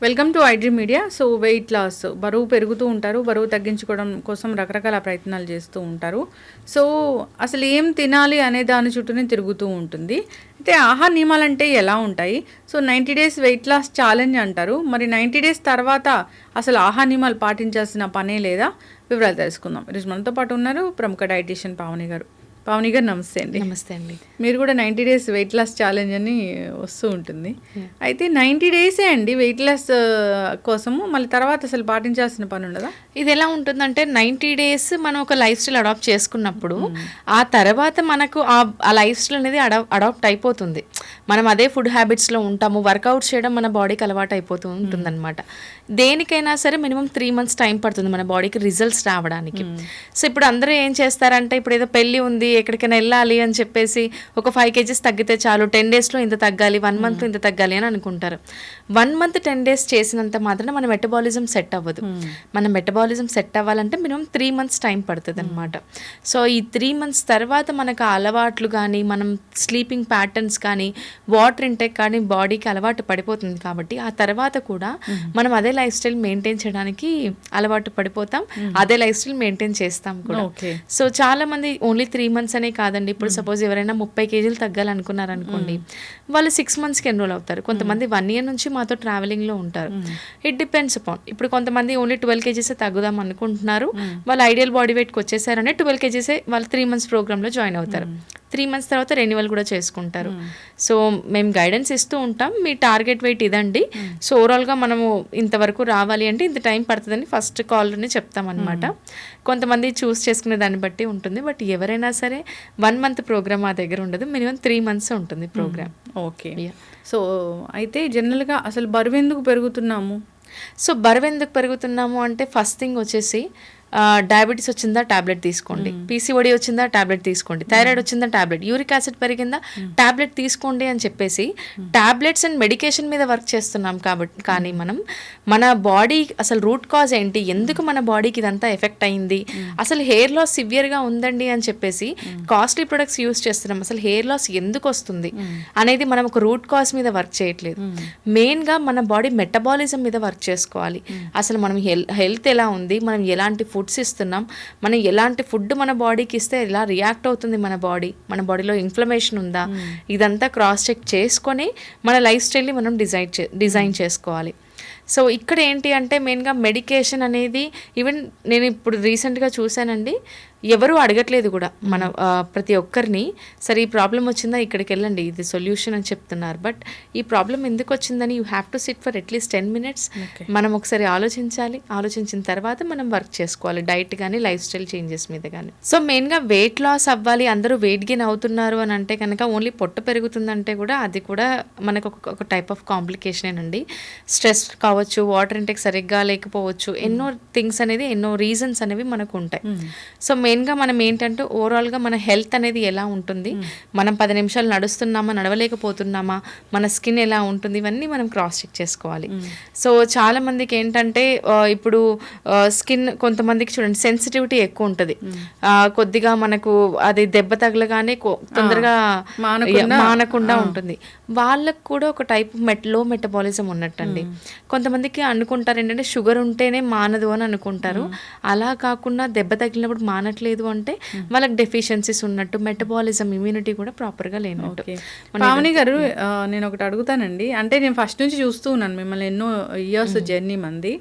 Welcome to iDream media. So weight loss, బరువు పెరుగుతూ ఉంటారు, బరువు తగ్గించుకోవడం కోసం రకరకాల ప్రయత్నాలు చేస్తూ ఉంటారు. సో అసలు ఏం తినాలి అనే దాని చుట్టూనే తిరుగుతూ ఉంటుంది. అయితే ఆహార నియమాలు అంటే ఎలా ఉంటాయి? So 90 days weight loss challenge అంటారు. మరి 90 డేస్ తర్వాత అసలు ఆహార నియమాలు పాటించాల్సిన పనే లేదా? వివరాలు తెలుసుకుందాం. ఈరోజు మనతో పాటు ఉన్నారు ప్రముఖ డైటీషియన్ పావని గారు. పావని గారు నమస్తే అండి. నమస్తే అండి. మీరు కూడా 90 డేస్ వెయిట్ లాస్ ఛాలెంజ్ అని వస్తూ ఉంటుంది. అయితే 90 డేసే అండి వెయిట్ లాస్ కోసము, మళ్ళీ తర్వాత అసలు పాటించాల్సిన పని ఉండదా? ఇది ఎలా ఉంటుందంటే 90 డేస్ మనం ఒక లైఫ్ స్టైల్ అడాప్ట్ చేసుకున్నప్పుడు ఆ తర్వాత మనకు ఆ లైఫ్ స్టైల్ అనేది అడాప్ట్ అయిపోతుంది. మనం అదే ఫుడ్ హ్యాబిట్స్లో ఉంటాము, వర్కౌట్ చేయడం మన బాడీకి అలవాటు అయిపోతూ ఉంటుంది అనమాట. దేనికైనా సరే మినిమం 3 months టైం పడుతుంది మన బాడీకి రిజల్ట్స్ రావడానికి. సో ఇప్పుడు అందరూ ఏం చేస్తారంటే, ఇప్పుడు ఏదో పెళ్ళి ఉంది, ఎక్కడికైనా వెళ్ళాలి అని చెప్పేసి ఒక 5 kgs తగ్గితే చాలు, 10 daysలో ఇంత తగ్గాలి, 1 monthలో ఇంత తగ్గాలి అని అనుకుంటారు. 1 month 10 days చేసినంత మాత్రం మన మెటబాలిజం సెట్ అవ్వదు. మన మెటబాలిజం సెట్ అవ్వాలంటే మినిమం 3 months టైం పడుతుంది అనమాట. సో ఈ 3 months తర్వాత మనకు అలవాట్లు కానీ, మనం స్లీపింగ్ ప్యాటర్న్స్ కానీ, వాటర్ ఇంటేక్ కానీ బాడీకి అలవాటు పడిపోతుంది. కాబట్టి ఆ తర్వాత కూడా మనం అదే లైఫ్ స్టైల్ మెయింటైన్ చేయడానికి అలవాటు పడిపోతాం, అదే లైఫ్ స్టైల్ మెయింటైన్ చేస్తాం కూడా. సో చాలా మంది ఓన్లీ 3 months అనే కాదండి. ఇప్పుడు సపోజ్ ఎవరైనా 30 kgs తగ్గాలనుకున్నారు అనుకోండి, వాళ్ళు 6 monthsకి ఎన్రోల్ అవుతారు. కొంతమంది 1 year నుంచి మాతో ట్రావెలింగ్లో ఉంటారు. It depends upon. ఇప్పుడు కొంతమంది ఓన్లీ 12 kgs తగ్గుదాం అనుకుంటున్నారు, వాళ్ళు ఐడియల్ బాడీ వెయిట్కి వచ్చేసారనే 12 kgs వాళ్ళు 3 months ప్రోగ్రామ్లో జాయిన్ అవుతారు. 3 months తర్వాత రెన్యువల్ కూడా చేసుకుంటారు. సో మేము గైడెన్స్ ఇస్తూ ఉంటాం, మీ టార్గెట్ వెయిట్ ఇదండి, సో ఓవరాల్గా మనము ఇంతవరకు రావాలి అంటే ఇంత టైం పడుతుందని ఫస్ట్ కాల్లోనే చెప్తాం అనమాట. కొంతమంది చూస్ చేసుకునే దాన్ని బట్టి ఉంటుంది. బట్ ఎవరైనా సరే 1 month ప్రోగ్రామ్ మా దగ్గర ఉండదు, మినిమం 3 months ఉంటుంది ప్రోగ్రామ్. ఓకే. సో అయితే జనరల్గా అసలు బరువు ఎందుకు పెరుగుతున్నాము? సో బరువు ఎందుకు పెరుగుతున్నాము అంటే, ఫస్ట్ థింగ్ వచ్చేసి డయాబెటీస్ వచ్చిందా టాబ్లెట్ తీసుకోండి, పీసీఓడి వచ్చిందా టాబ్లెట్ తీసుకోండి, థైరాయిడ్ వచ్చిందా టాబ్లెట్, యూరిక్ యాసిడ్ పెరిగిందా టాబ్లెట్ తీసుకోండి అని చెప్పేసి టాబ్లెట్స్ అండ్ మెడికేషన్ మీద వర్క్ చేస్తున్నాం. కాబట్టి కానీ మనం మన బాడీ అసలు రూట్ కాజ్ ఏంటి, ఎందుకు మన బాడీకి ఇదంతా ఎఫెక్ట్ అయింది, అసలు హెయిర్ లాస్ సివియర్గా ఉందండి అని చెప్పేసి కాస్ట్లీ ప్రొడక్ట్స్ యూస్ చేస్తున్నాం, అసలు హెయిర్ లాస్ ఎందుకు వస్తుంది అనేది మనం ఒక రూట్ కాజ్ మీద వర్క్ చేయట్లేదు. మెయిన్గా మన బాడీ మెటబాలిజం మీద వర్క్ చేసుకోవాలి. అసలు మనం హెల్త్ ఎలా ఉంది, మనం ఎలాంటి ఫుడ్స్ ఇస్తున్నాం, మనం ఎలాంటి ఫుడ్ మన బాడీకి ఇస్తే ఎలా రియాక్ట్ అవుతుంది మన బాడీలో ఇన్ఫ్లమేషన్ ఉందా, ఇదంతా క్రాస్ చెక్ చేసుకొని మన లైఫ్ స్టైల్ని మనం డిజైన్ చేసుకోవాలి. సో ఇక్కడ ఏంటి అంటే, మెయిన్గా మెడికేషన్ అనేది, ఈవెన్ నేను ఇప్పుడు రీసెంట్గా చూశానండి, ఎవరు అడగట్లేదు కూడా మన ప్రతి ఒక్కరిని, సరే ఈ ప్రాబ్లం వచ్చిందా ఇక్కడికి వెళ్ళండి ఇది సొల్యూషన్ అని చెప్తున్నారు. బట్ ఈ ప్రాబ్లం ఎందుకు వచ్చిందని you have to SIT for at least 10 minutes. మనం ఒకసారి ఆలోచించాలి, ఆలోచించిన తర్వాత మనం వర్క్ చేసుకోవాలి, డైట్ కానీ లైఫ్ స్టైల్ చేంజెస్ మీద కానీ. సో మెయిన్గా వెయిట్ లాస్ అవ్వాలి, అందరూ వెయిట్ గెయిన్ అవుతున్నారు అని అంటే కనుక ఓన్లీ పొట్ట పెరుగుతుందంటే కూడా అది కూడా మనకు ఒక టైప్ ఆఫ్ కాంప్లికేషన్ అండి. స్ట్రెస్ కావచ్చు, వాటర్ ఇంటేక్ సరిగ్గా లేకపోవచ్చు, ఎన్నో థింగ్స్ అనేది, ఎన్నో రీజన్స్ అనేవి మనకు ఉంటాయి. సో మెయిన్గా మనం ఏంటంటే ఓవరాల్గా మన హెల్త్ అనేది ఎలా ఉంటుంది, మనం 10 నిమిషాలు నడుస్తున్నామా, నడవలేకపోతున్నామా, మన స్కిన్ ఎలా ఉంటుంది, ఇవన్నీ మనం క్రాస్ చెక్ చేసుకోవాలి. సో చాలా మందికి ఏంటంటే ఇప్పుడు స్కిన్, కొంతమందికి చూడండి సెన్సిటివిటీ ఎక్కువ ఉంటుంది, కొద్దిగా మనకు అది దెబ్బ తగలగానే తొందరగా మానకుండా ఉంటుంది. వాళ్ళకు కూడా ఒక టైప్ లో మెటబాలిజం ఉన్నట్టండి. కొంతమందికి అనుకుంటారు ఏంటంటే షుగర్ ఉంటేనే మానదు అని అనుకుంటారు. అలా కాకుండా దెబ్బ తగిలినప్పుడు మానట్లేదు అంటే వాళ్ళకి డెఫిషియన్సీస్ ఉన్నట్టు, మెటబాలిజం ఇమ్యూనిటీ కూడా ప్రాపర్గా లేనట్టు. పావని గారు, నేను ఒకటి అడుగుతానండి. అంటే నేను ఫస్ట్ నుంచి చూస్తూ ఉన్నాను మిమ్మల్ని, ఎన్నో ఇయర్స్ జర్నీ మంది.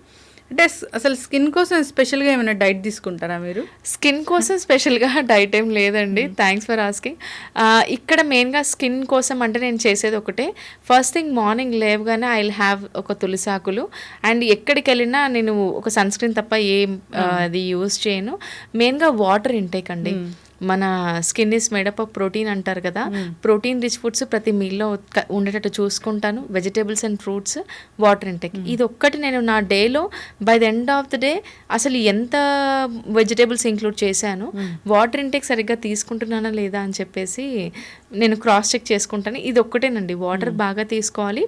అంటే అసలు స్కిన్ కోసం స్పెషల్గా ఏమైనా డైట్ తీసుకుంటారా మీరు? స్కిన్ కోసం స్పెషల్గా డైట్ ఏం లేదండి, థ్యాంక్స్ ఫర్ ఆస్కింగ్. ఇక్కడ మెయిన్గా స్కిన్ కోసం అంటే నేను చేసేది ఒకటే, ఫస్ట్ థింగ్ మార్నింగ్ లేవగానే ఐ విల్ హ్యావ్ ఒక తులసాకులు, అండ్ ఎక్కడికి వెళ్ళినా నేను ఒక సన్ స్క్రీన్ తప్ప ఏం అది యూజ్ చేయను. మెయిన్గా వాటర్ ఇంటేక్ అండి. మన skin is made up of protein అంటారు కదా, ప్రోటీన్ రిచ్ ఫుడ్స్ ప్రతి మీల్లో ఉండేటట్టు చూసుకుంటాను. Vegetables and fruits, water intake, ఇది ఒక్కటి నేను నా డేలో by the end of the day అసలు ఎంత వెజిటేబుల్స్ ఇంక్లూడ్ చేశాను, వాటర్ ఇంటేక్ సరిగ్గా తీసుకుంటున్నానా లేదా అని చెప్పేసి నేను క్రాస్ చెక్ చేసుకుంటాను. ఇది ఒక్కటేనండి, వాటర్ బాగా తీసుకోవాలి,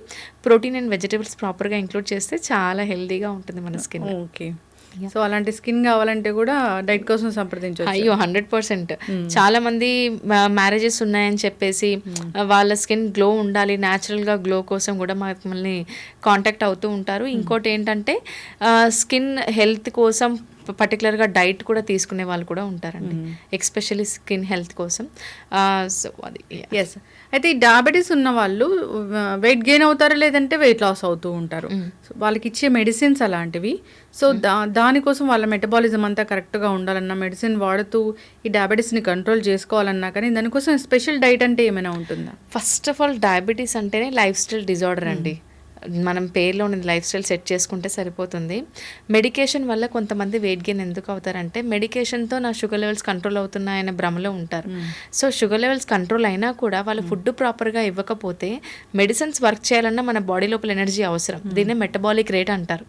ప్రోటీన్ అండ్ వెజిటేబుల్స్ ప్రాపర్గా ఇంక్లూడ్ చేస్తే చాలా హెల్తీగా ఉంటుంది మన స్కిన్. ఓకే. సో అలాంటి స్కిన్ కావాలంటే కూడా డైట్ కోసం సంప్రదించవచ్చు. అయ్యో 100%. చాలా మంది మ్యారేజెస్ ఉన్నాయని చెప్పేసి వాళ్ళ స్కిన్ గ్లో ఉండాలి, న్యాచురల్గా గ్లో కోసం కూడా మమ్మల్ని కాంటాక్ట్ అవుతూ ఉంటారు. ఇంకోటి ఏంటంటే స్కిన్ హెల్త్ కోసం పర్టికులర్గా డైట్ కూడా తీసుకునే వాళ్ళు కూడా ఉంటారండి, ఎక్స్పెషల్లీ స్కిన్ హెల్త్ కోసం. సో అది ఎస్. అయితే ఈ డయాబెటీస్ ఉన్న వాళ్ళు వెయిట్ గెయిన్ అవుతారు, లేదంటే వెయిట్ లాస్ అవుతూ ఉంటారు. సో వాళ్ళకి ఇచ్చే మెడిసిన్స్ అలాంటివి. సో దానికోసం వాళ్ళ మెటబాలిజం అంతా కరెక్ట్గా ఉండాలన్నా, మెడిసిన్ వాడుతూ ఈ డయాబెటీస్ని కంట్రోల్ చేసుకోవాలన్నా కానీ దానికోసం స్పెషల్ డైట్ అంటే ఏమైనా ఉంటుందా? ఫస్ట్ ఆఫ్ ఆల్ డయాబెటీస్ అంటేనే లైఫ్ స్టైల్ డిజార్డర్ అండి. మనం పేర్లో ఉన్నది లైఫ్ స్టైల్ సెట్ చేసుకుంటే సరిపోతుంది. మెడికేషన్ వల్ల కొంతమంది వెయిట్ గెయిన్ ఎందుకు అవుతారంటే మెడికేషన్తో నా షుగర్ లెవెల్స్ కంట్రోల్ అవుతున్నాయనే భ్రమలో ఉంటారు. సో షుగర్ లెవెల్స్ కంట్రోల్ అయినా కూడా వాళ్ళు ఫుడ్ ప్రాపర్గా ఇవ్వకపోతే మెడిసిన్స్ వర్క్ చేయాలన్నా మన బాడీ లోపల ఎనర్జీ అవసరం. దీన్నే మెటబాలిక్ రేట్ అంటారు.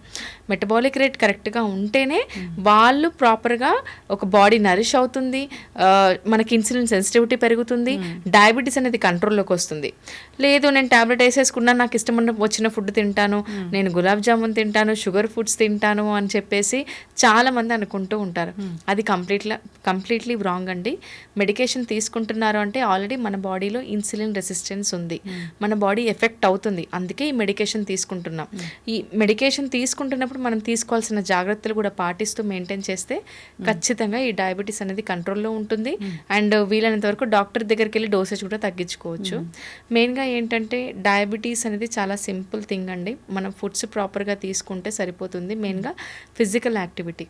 మెటబాలిక్ రేట్ కరెక్ట్గా ఉంటేనే వాళ్ళు ప్రాపర్గా ఒక బాడీ నరిష్ అవుతుంది, మనకి ఇన్సులిన్ సెన్సిటివిటీ పెరుగుతుంది, డయాబెటీస్ అనేది కంట్రోల్లోకి వస్తుంది. లేదు నేను టాబ్లెట్ వేసేసుకున్నా, నాకు ఇష్టం వచ్చిన ఫుడ్ తింటాను, నేను గులాబ్ జామున్ తింటాను, షుగర్ ఫుడ్స్ తింటాను అని చెప్పేసి చాలామంది అనుకుంటూ ఉంటారు. అది కంప్లీట్లీ రాంగ్ అండి. మెడికేషన్ తీసుకుంటున్నారు అంటే ఆల్రెడీ మన బాడీలో ఇన్సులిన్ రెసిస్టెన్స్ ఉంది, మన బాడీ ఎఫెక్ట్ అవుతుంది, అందుకే ఈ మెడికేషన్ తీసుకుంటున్నాం. ఈ మెడికేషన్ తీసుకుంటున్నప్పుడు మనం తీసుకోవాల్సిన జాగ్రత్తలు కూడా పాటిస్తూ మెయింటైన్ చేస్తే ఖచ్చితంగా ఈ డయాబెటీస్ అనేది కంట్రోల్లో ఉంటుంది. అండ్ వీలైనంత వరకు డాక్టర్ దగ్గరికి వెళ్ళి డోసేజ్ కూడా తగ్గించుకోవచ్చు. మెయిన్గా ఏంటంటే డయాబెటీస్ అనేది చాలా సింపుల్ థింగ్ అండి. మనం ఫుడ్స్ ప్రాపర్గా తీసుకుంటే సరిపోతుంది. మెయిన్గా ఫిజికల్ యాక్టివిటీ.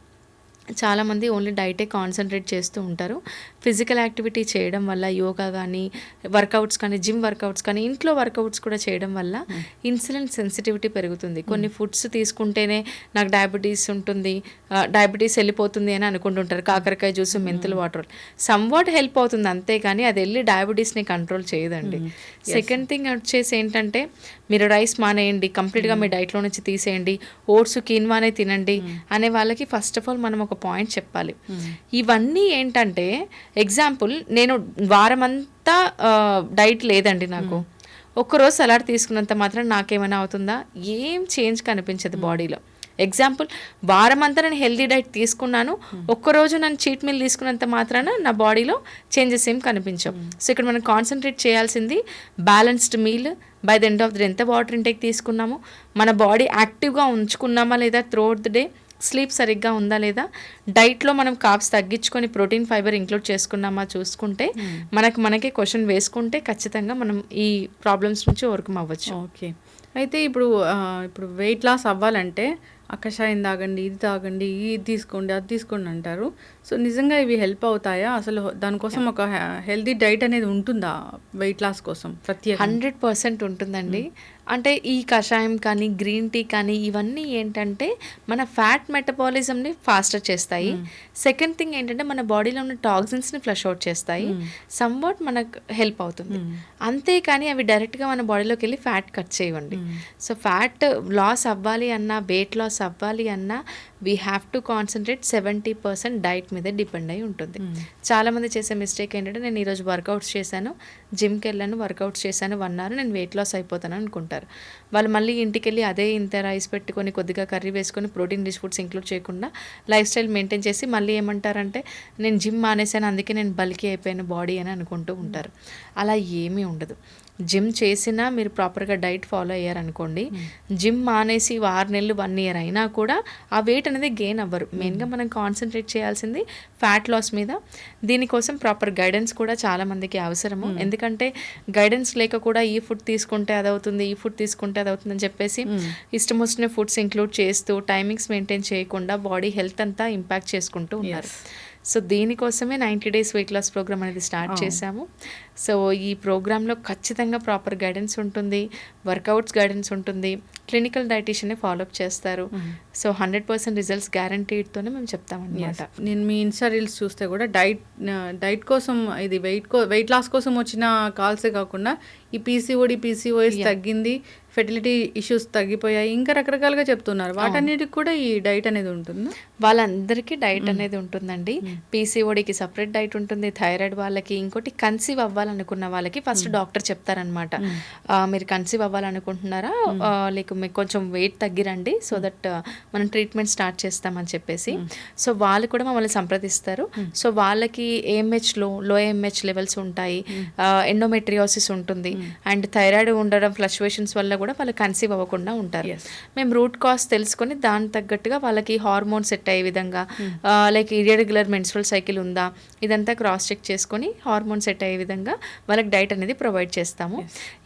చాలామంది ఓన్లీ డైటే కాన్సన్ట్రేట్ చేస్తూ ఉంటారు. ఫిజికల్ యాక్టివిటీ చేయడం వల్ల యోగా కానీ, వర్కౌట్స్ కానీ, జిమ్ వర్కౌట్స్ కానీ, ఇంట్లో వర్కౌట్స్ కూడా చేయడం వల్ల ఇన్సులిన్ సెన్సిటివిటీ పెరుగుతుంది. కొన్ని ఫుడ్స్ తీసుకుంటేనే నాకు డయాబెటీస్ ఉంటుంది, డయాబెటీస్ వెళ్ళిపోతుంది అని అనుకుంటుంటారు. కాకరకాయ జ్యూస్, మెంతులు వాటర్ సమ్వాట్ హెల్ప్ అవుతుంది అంతేగాని అది వెళ్ళి డయాబెటీస్ని కంట్రోల్ చేయదండి. సెకండ్ థింగ్ వచ్చేసి ఏంటంటే మీరు రైస్ మానేయండి, కంప్లీట్గా మీ డైట్లో నుంచి తీసేయండి, ఓట్స్ కీన్వానే తినండి అనే వాళ్ళకి ఫస్ట్ ఆఫ్ ఆల్ మనం ఒక పాయింట్ చెప్పాలి. ఇవన్నీ ఏంటంటే ఎగ్జాంపుల్, నేను వారమంతా డైట్ లేదండి, నాకు ఒక్కరోజు సలాడ్ తీసుకున్నంత మాత్రం నాకేమైనా అవుతుందా? ఏం చేంజ్ కనిపించదు బాడీలో. ఎగ్జాంపుల్, వారమంతా నేను హెల్దీ డైట్ తీసుకున్నాను, ఒక్కరోజు నన్ను చీట్ మీల్ తీసుకున్నంత మాత్రాన నా బాడీలో చేంజెస్ ఏం కనిపించవు. సో ఇక్కడ మనం కాన్సన్ట్రేట్ చేయాల్సింది balanced meal, by the end of the ఎంత వాటర్ ఇంటేక్ తీసుకున్నాము, మన బాడీ యాక్టివ్గా ఉంచుకున్నామా లేదా త్రూఅవుట్ ది డే, స్లీప్ సరిగ్గా ఉందా లేదా, డైట్లో మనం కార్బ్స్ తగ్గించుకొని ప్రోటీన్ ఫైబర్ ఇంక్లూడ్ చేసుకున్నామా చూసుకుంటే మనకే క్వశ్చన్ వేసుకుంటే ఖచ్చితంగా మనం ఈ ప్రాబ్లమ్స్ నుంచి ఓవర్కమ్ అవ్వచ్చు. ఓకే. అయితే ఇప్పుడు వెయిట్ లాస్ అవ్వాలంటే కషాయం తాగండి, ఇది తాగండి, ఇది తీసుకోండి, అది తీసుకోండి అంటారు. సో నిజంగా ఇవి హెల్ప్ అవుతాయా? అసలు దానికోసం ఒక హెల్దీ డైట్ అనేది ఉంటుందా వెయిట్ లాస్ కోసం ప్రత్యేక? 100% ఉంటుందండి. అంటే ఈ కషాయం కానీ, గ్రీన్ టీ కానీ, ఇవన్నీ ఏంటంటే మన ఫ్యాట్ మెటబాలిజంని ఫాస్టర్ చేస్తాయి. సెకండ్ థింగ్ ఏంటంటే మన బాడీలో ఉన్న టాక్సిన్స్ని ఫ్లష్ అవుట్ చేస్తాయి. సమ్వాట్ మనకు హెల్ప్ అవుతుంది. అంతేకాని అవి డైరెక్ట్గా మన బాడీలోకి వెళ్ళి ఫ్యాట్ కట్ చేయవండి. సో ఫ్యాట్ లాస్ అవ్వాలి అన్నా, వెయిట్ లాస్ అవ్వాలి అన్నా we have to concentrate 70% diet మీదే డిపెండ్ అయి ఉంటుంది. చాలామంది చేసే మిస్టేక్ ఏంటంటే నేను ఈరోజు వర్కౌట్స్ చేశాను, జిమ్కి వెళ్ళాను, వర్కౌట్స్ చేశాను 1 hour, నేను వెయిట్ లాస్ అయిపోతాను అనుకుంటారు. వాళ్ళు మళ్ళీ ఇంటికి వెళ్ళి అదే ఇంత రైస్ పెట్టుకొని కొద్దిగా కర్రీ వేసుకొని ప్రోటీన్ రిచ్ ఫుడ్స్ ఇంక్లూడ్ చేయకుండా లైఫ్ స్టైల్ మెయింటైన్ చేసి మళ్ళీ ఏమంటారంటే నేను జిమ్ మానేశాను, అందుకే నేను బల్కీ అయిపోయాను బాడీ అని అనుకుంటూ ఉంటారు. అలా ఏమీ ఉండదు. జిమ్ చేసినా మీరు ప్రాపర్గా డైట్ ఫాలో అయ్యారనుకోండి, జిమ్ మానేసి 6 నెలలు 1 year అయినా కూడా ఆ వెయిట్ అనేది గెయిన్ అవ్వరు. మెయిన్గా మనం కాన్సన్ట్రేట్ చేయాల్సింది ఫ్యాట్ లాస్ మీద. దీనికోసం ప్రాపర్ గైడెన్స్ కూడా చాలామందికి అవసరము. ఎందుకంటే గైడెన్స్ లేక కూడా ఈ ఫుడ్ తీసుకుంటే అదవుతుంది, ఈ ఫుడ్ తీసుకుంటే అదవుతుంది అని చెప్పేసి ఇష్టం వచ్చిన ఫుడ్స్ ఇంక్లూడ్ చేస్తూ టైమింగ్స్ మెయింటైన్ చేయకుండా బాడీ హెల్త్ అంతా ఇంపాక్ట్ చేసుకుంటూ ఉన్నారు. సో దీనికోసమే 90 days వెయిట్ లాస్ ప్రోగ్రామ్ అనేది స్టార్ట్ చేశాము. సో ఈ ప్రోగ్రాంలో ఖచ్చితంగా ప్రాపర్ గైడెన్స్ ఉంటుంది, వర్కౌట్స్ గైడెన్స్ ఉంటుంది, క్లినికల్ డైటీషియన్ ఫాలోఅప్ చేస్తారు. సో 100% రిజల్ట్స్ గ్యారంటీతోనే మేము చెప్తామన్నమాట. నేను మీ ఇన్స్టా రీల్స్ చూస్తే కూడా డైట్ కోసం, ఇది వెయిట్ లాస్ కోసం వచ్చిన కాల్సే కాకుండా ఈ పీసీఓఎస్ తగ్గింది, ఫెర్టిలిటీ ఇష్యూస్ తగ్గిపోయాయి, ఇంకా రకరకాలుగా చెప్తున్నారు. వాటన్నిటికి కూడా ఈ డైట్ అనేది ఉంటుంది. వాళ్ళందరికీ డైట్ అనేది ఉంటుందండి. పీసీఓడికి సపరేట్ డైట్ ఉంటుంది, థైరాయిడ్ వాళ్ళకి, ఇంకోటి కన్సీవ్ అవ్వాలి అవ్వాలనుకున్న వాళ్ళకి ఫస్ట్ డాక్టర్ చెప్తారనమాట, మీరు కన్సీవ్ అవ్వాలనుకుంటున్నారా, లేక మీకు కొంచెం వెయిట్ తగ్గిరండి, సో దట్ మనం ట్రీట్మెంట్ స్టార్ట్ చేస్తామని చెప్పేసి. సో వాళ్ళు కూడా మమ్మల్ని సంప్రదిస్తారు. సో వాళ్ళకి ఏఎంహెచ్లో లో ఏఎంహెచ్ లెవెల్స్ ఉంటాయి, ఎండోమెట్రియోసిస్ ఉంటుంది, అండ్ థైరాయిడ్ ఉండడం ఫ్లక్చువేషన్స్ వల్ల కూడా వాళ్ళు కన్సీవ్ అవ్వకుండా ఉంటారు. మేము రూట్ కాజ్ తెలుసుకొని దానికి తగ్గట్టుగా వాళ్ళకి హార్మోన్ సెట్ అయ్యే విధంగా, లైక్ ఇర్రెగ్యులర్ మెన్స్ట్రువల్ సైకిల్ ఉందా, ఇదంతా క్రాస్ చెక్ చేసుకొని హార్మోన్ సెట్ అయ్యే విధంగా వాళ్ళకి డైట్ అనేది ప్రొవైడ్ చేస్తాము.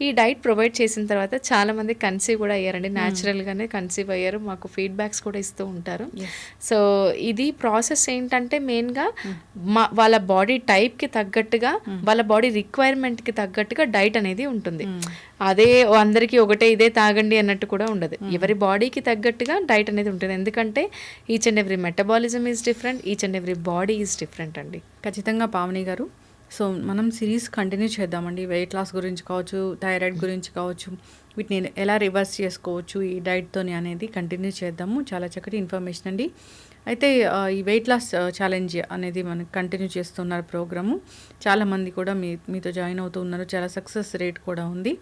ఈ డైట్ ప్రొవైడ్ చేసిన తర్వాత చాలామంది కన్సీవ్ కూడా అయ్యారండి, న్యాచురల్గానే కన్సీవ్ అయ్యారు, మాకు ఫీడ్బ్యాక్స్ కూడా ఇస్తూ ఉంటారు. సో ఇది ప్రాసెస్ ఏంటంటే మెయిన్గా వాళ్ళ బాడీ టైప్కి తగ్గట్టుగా, వాళ్ళ బాడీ రిక్వైర్మెంట్కి తగ్గట్టుగా డైట్ అనేది ఉంటుంది. అదే అందరికీ ఒకటే ఇదే తాగండి అన్నట్టు కూడా ఉండదు. ఎవరి బాడీకి తగ్గట్టుగా డైట్ అనేది ఉంటుంది. ఎందుకంటే each and every metabolism is different, each and every body is different అండి. ఖచ్చితంగా పావని గారు. సో మనం సిరీస్ కంటిన్యూ చేద్దామండి. వెయిట్ లాస్ గురించి కావచ్చు, థైరాయిడ్ గురించి కావచ్చు, వీటిని ఎలా రివర్స్ చేసుకోవచ్చు ఈ డైట్తోని అనేది కంటిన్యూ చేద్దాము. చాలా చక్కటి ఇన్ఫర్మేషన్ అండి. అయితే ఈ వెయిట్ లాస్ ఛాలెంజ్ అనేది మనకు కంటిన్యూ చేస్తున్నారు ప్రోగ్రాము. చాలామంది కూడా మీతో జాయిన్ అవుతూ ఉన్నారు, చాలా సక్సెస్ రేట్ కూడా ఉంది.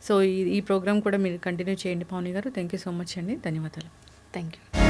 సో ఈ ప్రోగ్రామ్ కూడా మీరు కంటిన్యూ చేయండి పావని గారు. థ్యాంక్ యూ సో మచ్ అండి, ధన్యవాదాలు. Thank you.